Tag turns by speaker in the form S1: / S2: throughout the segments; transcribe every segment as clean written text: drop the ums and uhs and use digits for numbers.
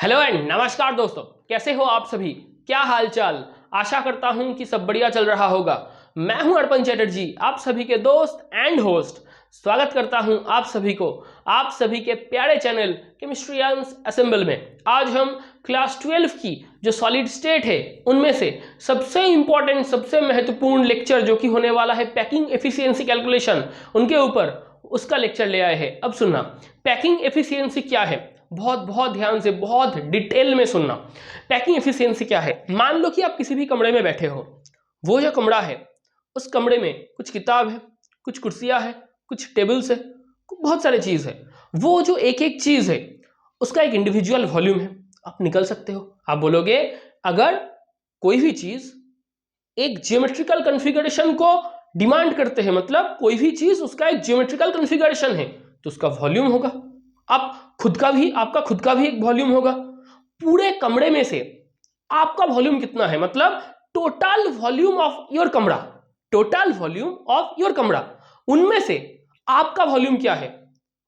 S1: Hello and नमस्कार दोस्तों, कैसे हो आप सभी। क्या हाल चाल। आशा करता हूं कि सब बढ़िया चल रहा होगा। मैं हूं अर्पण चैटर्जी, आप सभी के दोस्त एंड होस्ट। स्वागत करता हूं आप सभी को आप सभी के प्यारे चैनल केमिस्ट्रियंस असेंबल में। आज हम क्लास 12 की जो सॉलिड स्टेट है उनमें से सबसे इंपॉर्टेंट, सबसे महत्वपूर्ण लेक्चर जो कि होने वाला है पैकिंग एफिशिएंसी कैलकुलेशन, उनके ऊपर उसका लेक्चर ले आए हैं। अब सुनना, पैकिंग एफिशिएंसी क्या है, बहुत बहुत ध्यान से, बहुत डिटेल में सुनना। पैकिंग एफिशिएंसी क्या है। मान लो कि आप किसी भी कमरे में बैठे हो, वो जो कमरा है उस कमरे में कुछ किताब है, कुछ कुर्सियां है, कुछ टेबल्स है, बहुत सारी चीज है। वो जो एक एक चीज है उसका एक इंडिविजुअल वॉल्यूम है। आप निकल सकते हो, आप बोलोगे अगर कोई भी चीज एक ज्योमेट्रिकल कॉन्फ़िगरेशन को डिमांड करते हैं, मतलब कोई भी चीज उसका एक ज्योमेट्रिकल कॉन्फ़िगरेशन है, तो उसका वॉल्यूम होगा। आप खुद का भी, आपका खुद का भी एक वॉल्यूम होगा। पूरे कमरे में से आपका वॉल्यूम कितना है, मतलब टोटल वॉल्यूम ऑफ योर कमरा, टोटल वॉल्यूम ऑफ योर कमरा, उनमें से आपका वॉल्यूम क्या है,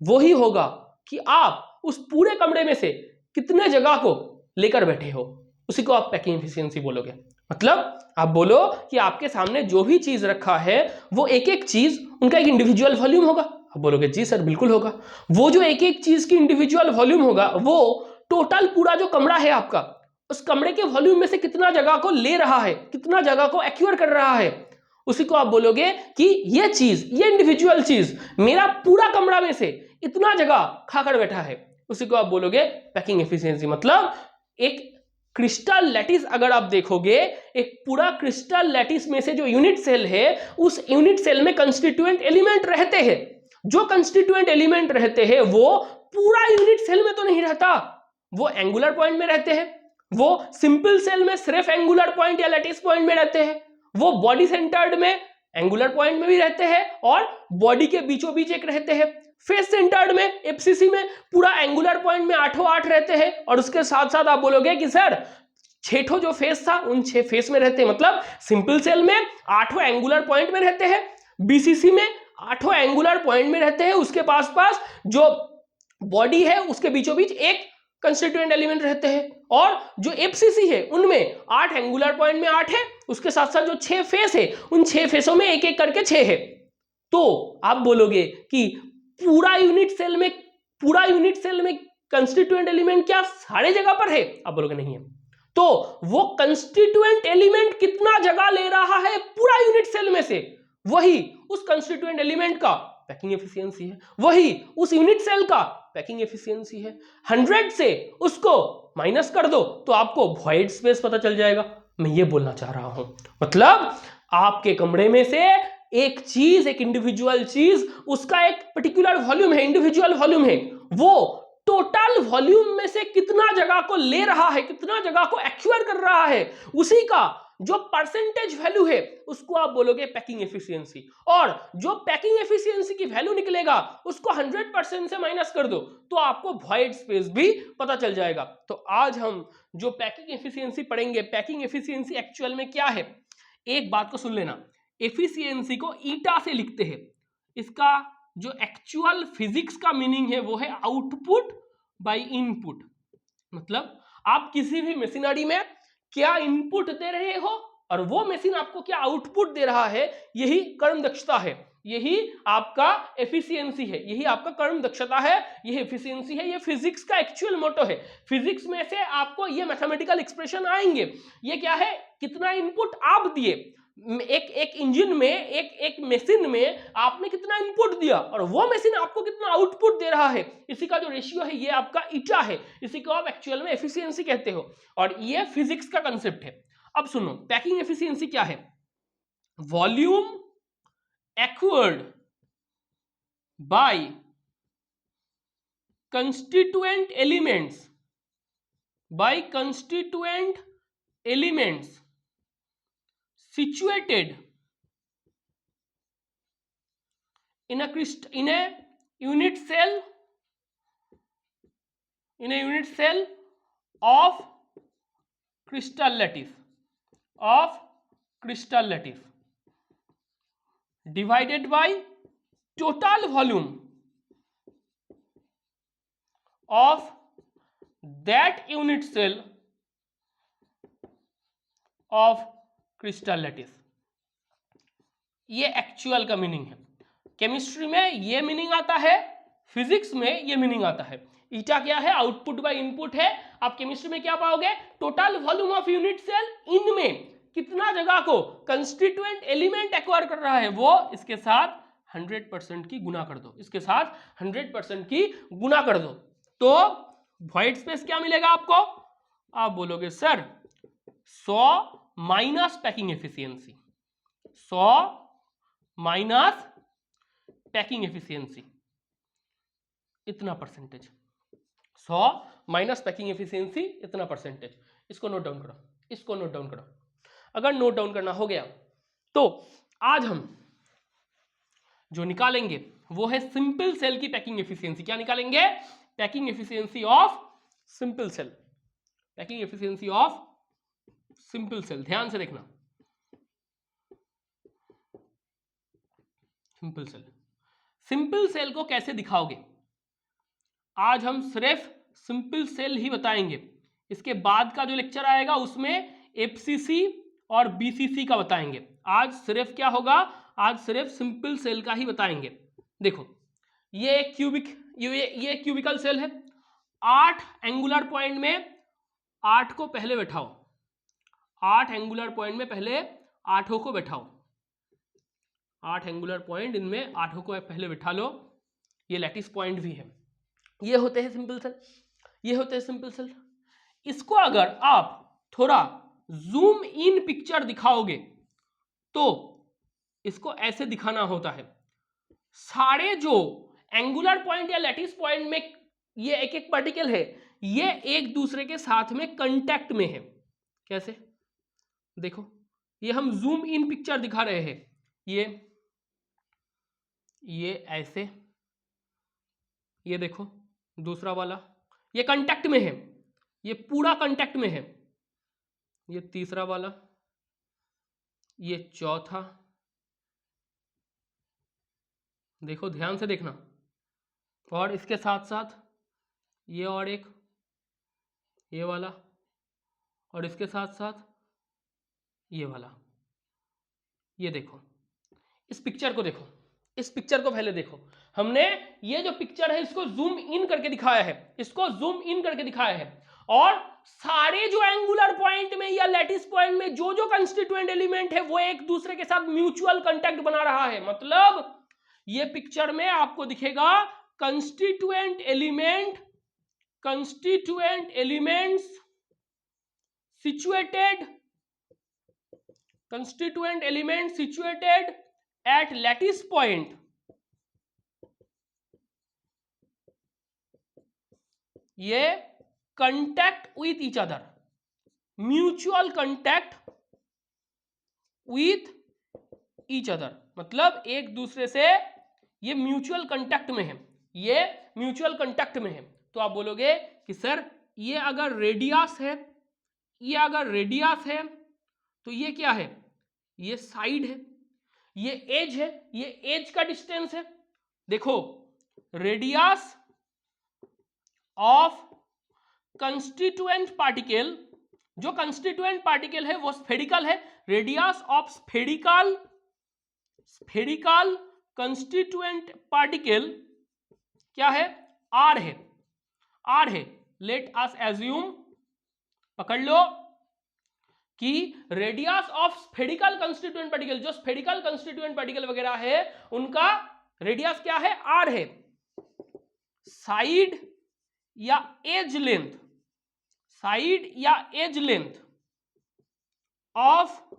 S1: वही होगा कि आप उस पूरे कमरे में से कितने जगह को लेकर बैठे हो। उसी को आप पैकिंग एफिशिएंसी बोलोगे। मतलब आप बोलो कि आपके सामने जो भी चीज रखा है वो एक एक चीज, उनका एक इंडिविजुअल वॉल्यूम होगा। आप बोलोगे जी सर बिल्कुल होगा। वो जो एक एक चीज की इंडिविजुअल वॉल्यूम होगा वो टोटल पूरा जो कमरा है आपका, उस कमरे के वॉल्यूम में से कितना जगह को ले रहा है, कितना जगह को एक्यूर कर रहा है, उसी को आप बोलोगे कि ये चीज, ये इंडिविजुअल चीज मेरा पूरा कमरा में से इतना जगह खाकर बैठा है। उसी को आप बोलोगे पैकिंग एफिशिएंसी। मतलब एक क्रिस्टल लैटिस अगर आप देखोगे, एक पूरा क्रिस्टल लैटिस में से जो यूनिट सेल है, उस यूनिट सेल में कंस्टिट्यूएंट एलिमेंट रहते हैं। जो कंस्टिट्यूएंट एलिमेंट रहते हैं वो पूरा यूनिट सेल में तो नहीं रहता, वो एंगुलर पॉइंट में रहते हैं। वो सिंपल सेल में सिर्फ एंगुलर पॉइंट या लैटिस पॉइंट में रहते हैं। वो बॉडी सेंटर्ड में एंगुलर पॉइंट में भी रहते हैं और बॉडी के बीचों बीच एक रहते हैं। फेस सेंटर्ड में एफसीसी में पूरा एंगुलर पॉइंट में 8 रहते हैं। और उसके साथ साथ आप बोलोगे कि सर 6 जो फेस था उन 6 फेस में रहते हैं। मतलब सिंपल सेल में 8 एंगुलर पॉइंट में रहते हैं, बीसीसी में 8 एंगुलर पॉइंट में रहते हैं, उसके पास पास जो बॉडी है उसके बीचों बीच एक कंस्टिट्यूएंट एलिमेंट रहते हैं, और जो एफसीसी है उनमें 8 एंगुलर पॉइंट में 8 है, उसके साथ साथ जो 6 फेस है उन 6 फेसों में एक एक करके 6 है। तो आप बोलोगे कि पूरा यूनिट सेल में कंस्टिट्यूएंट एलिमेंट क्या सारे जगह पर है, आप बोलोगे नहीं है। तो वो कंस्टिट्यूएंट एलिमेंट कितना जगह ले रहा है पूरा यूनिट सेल में से, वही उस कंस्टिट्यूएंट एलिमेंट का पैकिंग एफिशिएंसी है, वही उस यूनिट सेल का पैकिंग एफिशिएंसी है। 100 से उसको माइनस कर दो तो आपको वॉइड स्पेस पता चल जाएगा। मैं ये बोलना चाह रहा हूं, मतलब आपके कमरे में से एक चीज, एक इंडिविजुअल चीज, उसका एक पर्टिकुलर वॉल्यूम है, इंडिविजुअल वॉल्यूम है, वो टोटल वॉल्यूम में से कितना जगह को ले रहा है, कितना जगह को एक्वायर कर रहा है, उसी का जो परसेंटेज वैल्यू है उसको आप बोलोगे पैकिंग एफिशिएंसी। और जो पैकिंग एफिशिएंसी की वैल्यू निकलेगा उसको 100% से माइनस कर दो तो आपको वॉइड स्पेस भी पता चल जाएगा। तो आज हम जो पैकिंग एफिशिएंसी पढ़ेंगे, पैकिंग एफिशिएंसी एक्चुअल में क्या है, एक बात को सुन लेना। एफिशिएंसी को ईटा से लिखते हैं। इसका जो एक्चुअल फिजिक्स का मीनिंग है वो है आउटपुट बाय इनपुट। मतलब आप किसी भी मशीनरी में क्या इनपुट दे रहे हो और वो मशीन आपको क्या आउटपुट दे रहा है, यही कर्म दक्षता है, यही आपका एफिशिएंसी है, यही आपका कर्म दक्षता है, यही एफिशिएंसी है। ये फिजिक्स का एक्चुअल मोटो है। फिजिक्स में से आपको ये मैथमेटिकल एक्सप्रेशन आएंगे। ये क्या है, कितना इनपुट आप दिए, एक इंजन में, एक मशीन में आपने कितना इनपुट दिया और वो मशीन आपको कितना आउटपुट दे रहा है, इसी का जो रेशियो है ये आपका ईटा है। इसी को आप एक्चुअल में एफिशिएंसी कहते हो और ये फिजिक्स का कंसेप्ट है। अब सुनो, पैकिंग एफिशिएंसी क्या है। Volume acquired by constituent elements situated in a unit cell of crystal lattice divided by total volume of that unit cell of crystal lattice. ये एक्चुअल का मीनिंग है। केमिस्ट्री में ये मीनिंग आता है, फिजिक्स में ये मीनिंग आता है। ईटा क्या है? आउटपुट बाय इनपुट है। आप केमिस्ट्री में क्या पाओगे? Total volume of unit cell, इनमें कितना जगह को कंस्टिट्यूएंट एलिमेंट एक्वायर कर रहा है, वो इसके साथ 100% की गुना कर दो, इसके साथ 100% की गुना कर दो, तो व्हाइट स्पेस क्या मिलेगा आपको? आप बोलोगे sir 100 minus packing efficiency, 100 minus packing efficiency, इतना परसेंटेज, 100 माइनस पैकिंग एफिशिएंसी इतना परसेंटेज। इसको नोट डाउन करो, इसको नोट डाउन करो। अगर नोट डाउन करना हो गया तो आज हम जो निकालेंगे वो है सिंपल सेल की पैकिंग एफिशिएंसी। क्या निकालेंगे? Packing efficiency of simple cell, packing efficiency of simple cell. ध्यान से देखना, सिंपल सेल, सिंपल सेल को कैसे दिखाओगे? आज हम सिर्फ सिंपल सेल ही बताएंगे। इसके बाद का जो लेक्चर आएगा उसमें एफसीसी और बीसीसी का बताएंगे। आज सिर्फ क्या होगा? आज सिर्फ सिंपल सेल का ही बताएंगे। देखो, ये एक ये क्यूबिकल सेल है। 8 एंगुलर पॉइंट में 8 को पहले बैठाओ, 8 एंगुलर पॉइंट में पहले 8 को बैठाओ, 8 एंगुलर पॉइंट, इनमें 8 को पहले बैठा लो। ये लैटिस पॉइंट भी है। ये होते हैं सिंपल सेल, ये होते हैं सिंपल सेल। इसको अगर आप थोड़ा जूम इन पिक्चर दिखाओगे तो इसको ऐसे दिखाना होता है। सारे जो एंगुलर पॉइंट या लैटिस पॉइंट में ये एक एक पार्टिकल है, ये एक दूसरे के साथ में कांटेक्ट में है। कैसे? देखो, ये हम जूम इन पिक्चर दिखा रहे हैं। ये ऐसे, ये देखो दूसरा वाला, ये कांटेक्ट में है, ये पूरा कांटेक्ट में है। ये तीसरा वाला, ये चौथा, देखो ध्यान से देखना। और इसके साथ साथ ये और एक, ये वाला, और इसके साथ साथ ये वाला। ये देखो, इस पिक्चर को देखो, इस पिक्चर को पहले देखो। हमने ये जो पिक्चर है इसको जूम इन करके दिखाया है, इसको जूम इन करके दिखाया है। और सारे जो एंगुलर पॉइंट में या लैटिस पॉइंट में जो जो कंस्टिट्यूएंट एलिमेंट है वो एक दूसरे के साथ म्यूचुअल कांटेक्ट बना रहा है। मतलब ये पिक्चर में आपको दिखेगा constituent elements situated at lattice point ये contact with each other, mutual contact with each other, मतलब एक दूसरे से ये म्यूचुअल कांटेक्ट में है, ये म्यूचुअल कांटेक्ट में है। तो आप बोलोगे कि सर ये अगर रेडियस है, ये अगर रेडियस है तो ये क्या है? ये साइड है, ये एज है, ये एज का डिस्टेंस है। देखो, रेडियस ऑफ कंस्टिट्यूएंट पार्टिकल, जो कंस्टिट्यूएंट पार्टिकल है वो स्फेरिकल है। Radius of spherical constituent particle क्या है? आर है, आर है। लेट अस एज्यूम, पकड़ लो कि radius of spherical constituent particle, जो स्फेरिकल कंस्टिट्यूएंट पार्टिकल वगैरह है उनका रेडियस क्या है? आर है। साइड या एज लेंथ, साइड या edge length of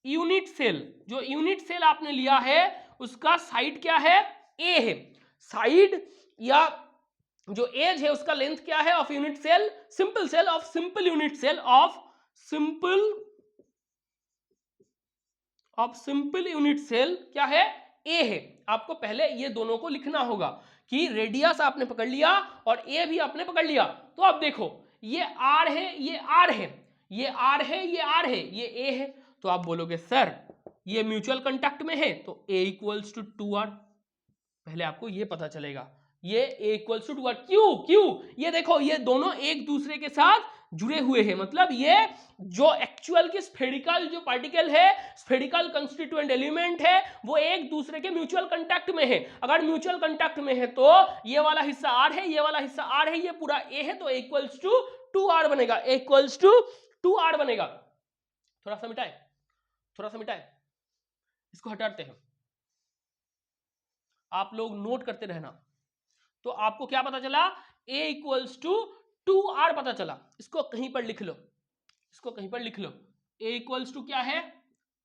S1: unit cell, जो यूनिट सेल आपने लिया है उसका साइड क्या है? ए है। साइड या जो एज है उसका लेंथ क्या है? Of unit cell, simple cell, of simple unit cell, of simple unit cell क्या है? ए है। आपको पहले ये दोनों को लिखना होगा कि रेडियस आपने पकड़ लिया और ए भी आपने पकड़ लिया। तो अब देखो, ये आर है, ये आर है, ये आर है, ये आर है, ये ए है। तो आप बोलोगे सर ये म्यूचुअल कांटेक्ट में है तो ए इक्वल्स टू 2r। पहले आपको ये पता चलेगा ये a इक्वल्स टू 2r। क्यों क्यों? ये देखो ये दोनों एक दूसरे के साथ जुड़े हुए हैं, मतलब ये जो एक्चुअल की स्फेरिकल जो पार्टिकल है, स्फेरिकल कंस्टिट्यूएंट एलिमेंट है, वो एक दूसरे के म्यूचुअल कांटेक्ट में है। अगर म्यूचुअल कांटेक्ट में है तो ये वाला हिस्सा r है, ये वाला हिस्सा r है, ये पूरा a है, तो a इक्वल्स टू 2r बनेगा, a इक्वल्स टू 2r बनेगा। थोड़ा सा मिटाए, इसको हटाते हैं, आप लोग नोट करते रहना। तो आपको क्या पता चला? a इक्वल्स टू 2r पता चला। इसको कहीं पर लिख लो, a इक्वल्स टू क्या है?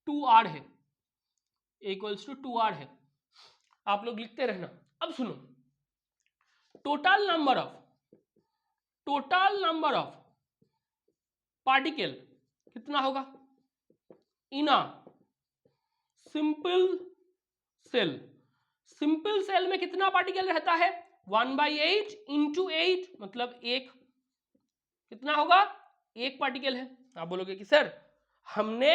S1: 2r है, a इक्वल्स टू 2r है। आप लोग लिखते रहना। अब सुनो, टोटल नंबर ऑफ पार्टिकल कितना होगा इन अ सिंपल सेल में कितना पार्टिकल रहता है? 1/8 इंटू 8 मतलब एक, कितना होगा? एक पार्टिकल है। आप बोलोगे कि सर हमने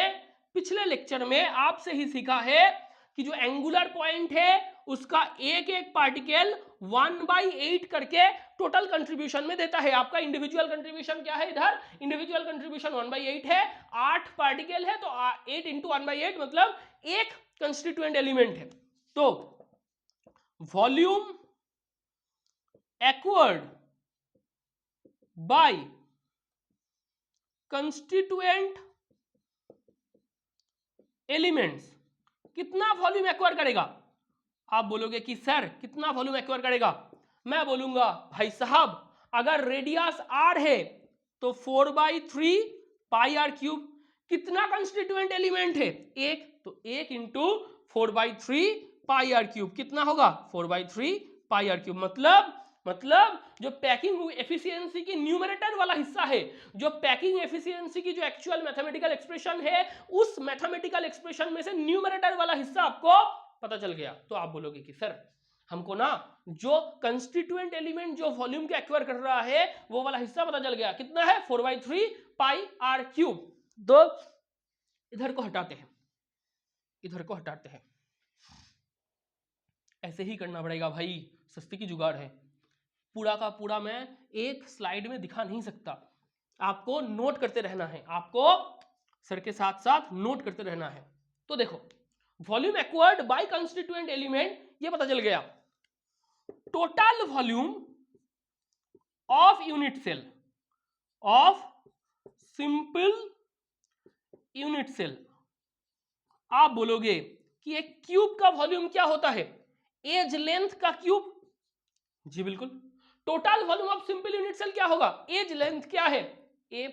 S1: पिछले लेक्चर में आपसे ही सीखा है कि जो एंगुलर पॉइंट है उसका एक एक पार्टिकल 1/8 करके टोटल कंट्रीब्यूशन में देता है। आपका इंडिविजुअल कंट्रीब्यूशन क्या है? इधर इंडिविजुअल कंट्रीब्यूशन 1/8 है, 8 पार्टिकल है, तो 8 इंटू 1/8 मतलब एक कंस्टिट्यूएंट एलिमेंट है। तो volume acquired by constituent elements कितना वॉल्यूम एक्वायर करेगा? आप बोलोगे कि सर कितना वॉल्यूम एक्वायर करेगा? मैं बोलूंगा भाई साहब अगर रेडियस r है तो 4/3 पाई r क्यूब। कितना कंस्टिट्यूएंट एलिमेंट है? एक, तो 1 इंटू 4/3 पाई r क्यूब कितना होगा? 4/3 पाई r क्यूब। मतलब जो पैकिंग एफिशिएंसी की न्यूमरेटर वाला हिस्सा है, जो पैकिंग एफिशिएंसी की जो एक्चुअल मैथमेटिकल एक्सप्रेशन है, उस मैथमेटिकल एक्सप्रेशन में से न्यूमरेटर वाला हिस्सा आपको पता चल गया। तो आप बोलोगे कि सर हमको ना जो कंस्टिट्यूएंट एलिमेंट जो वॉल्यूम के एक्वायर कर रहा है वो वाला हिस्सा पता चल गया। कितना है? 4/3 पाई r क्यूब। तो इधर को हटाते हैं, ऐसे ही करना पड़ेगा भाई, सस्ती की जुगाड़ है। पूरा का पूरा मैं एक स्लाइड में दिखा नहीं सकता, आपको नोट करते रहना है, आपको सर के साथ साथ नोट करते रहना है। तो देखो volume acquired by constituent element ये पता चल गया। Total volume of unit cell of simple unit cell. आप बोलोगे कि एक क्यूब का वॉल्यूम क्या होता है? एज लेंथ का क्यूब। जी बिल्कुल। Total volume of simple unit cell क्या होगा? एज लेंथ क्या है? ए।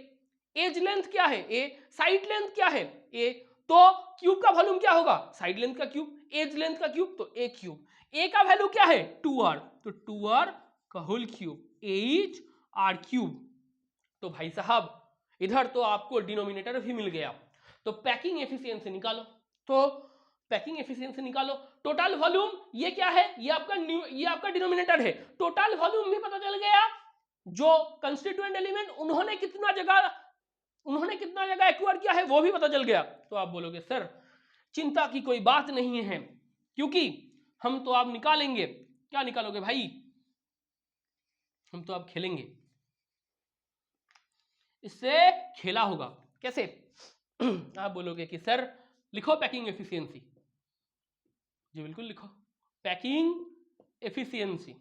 S1: एज लेंथ क्या है? ए। साइड लेंथ क्या है? ए। तो क्यूब का वॉल्यूम क्या होगा? साइड लेंथ का क्यूब। एज लेंथ का क्यूब तो ए क्यूब। ए का वैल्यू क्या है? 2r, तो 2r का whole cube, eight r cube. तो भाई साहब इधर तो आपको डिनोमिनेटर भी मिल गया। तो पैकिंग एफिशिएंसी निकालो, टोटल वॉल्यूम ये क्या है? ये आपका डिनोमिनेटर है। टोटल वॉल्यूम भी पता चल गया, जो कंस्टिट्यूएंट एलिमेंट उन्होंने कितना जगह एक्वायर किया है वो भी पता चल गया। तो आप बोलोगे सर चिंता की कोई बात नहीं है, क्योंकि हम तो आप निकालेंगे। क्या निकालोगे भाई? हम तो आप खेलेंगे, इससे खेला होगा। कैसे? आप बोलोगे कि सर लिखो पैकिंग एफिशिएंसी। जी बिल्कुल लिखो, पैकिंग एफिशिएंसी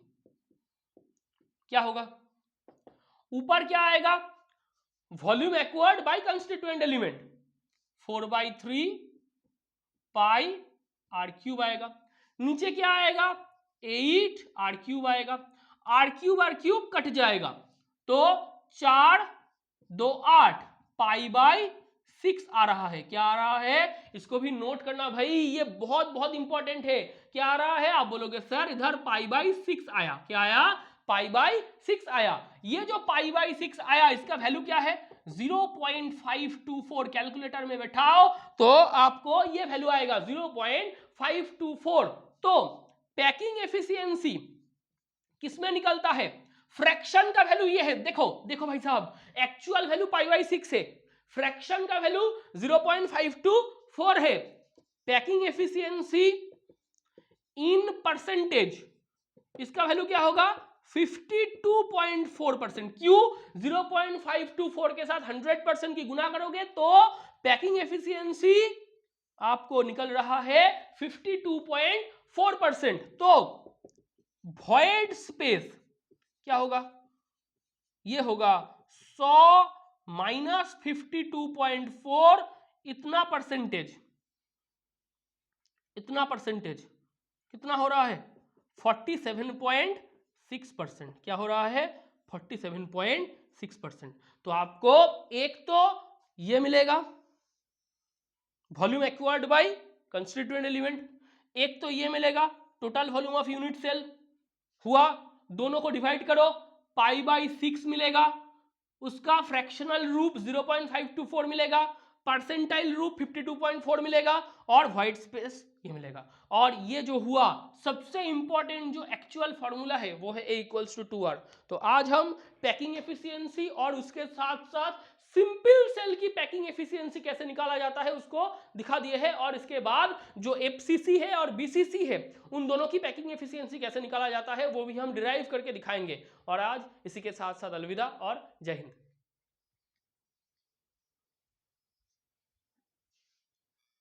S1: क्या होगा? ऊपर क्या आएगा? Volume acquired by constituent element 4/3 pi r cube आएगा। नीचे क्या आएगा? 8 r क्यूब आएगा। r क्यूब कट जाएगा तो 4 2 8 पाई बाई 6 आ रहा है। क्या आ रहा है? इसको भी नोट करना भाई, ये बहुत बहुत इंपॉर्टेंट है। क्या आ रहा है? आप बोलोगे सर इधर पाई बाई 6 आया। क्या आया? पाई बाई 6 आया। ये जो पाई बाई 6 आया इसका वैल्यू क्या है? 0.524। कैलकुलेटर में बैठाओ तो आपको ये वैल्यू आएगा 0.524। तो पैकिंग एफिशिएंसी किसमें निकलता है? फ्रैक्शन का वैल्यू ये है। देखो भाई साहब, एक्चुअल वैल्यू पाई बाई 6 है, फ्रैक्शन का वैल्यू 0.524 है। पैकिंग एफिशिएंसी इन परसेंटेज इसका वैल्यू क्या होगा 52.4%। क्यों? 0.524 के साथ 100% की गुना करोगे तो पैकिंग एफिशिएंसी आपको निकल रहा है 52.4%। तो वॉइड स्पेस क्या होगा? ये होगा 100 माइनस 52.4, इतना परसेंटेज कितना हो रहा है? 47.6%। क्या हो रहा है? 47.6%। तो आपको एक तो ये मिलेगा volume acquired by constituent element, एक तो ये मिलेगा total volume of unit cell हुआ। दोनों को डिवाइड करो, π/6 मिलेगा, उसका फ्रैक्शनल रूप 0.524 मिलेगा, परसेंटाइल रूप 52.4 मिलेगा और व्हाइट स्पेस ये मिलेगा। और ये जो हुआ सबसे इंपॉर्टेंट जो एक्चुअल फॉर्मूला है वो है A = 2R। तो आज हम पैकिंग एफिशिएंसी और उसके साथ साथ सिंपल सेल की पैकिंग एफिशिएंसी कैसे निकाला जाता है उसको दिखा दिए है, और इसके बाद जो FCC है और BCC है उन दोनों की पैकिंग एफिशिएंसी कैसे निकाला जाता है वो भी हम डिराइव करके दिखाएंगे। और आज इसी के साथ साथ अलविदा और जय हिंद।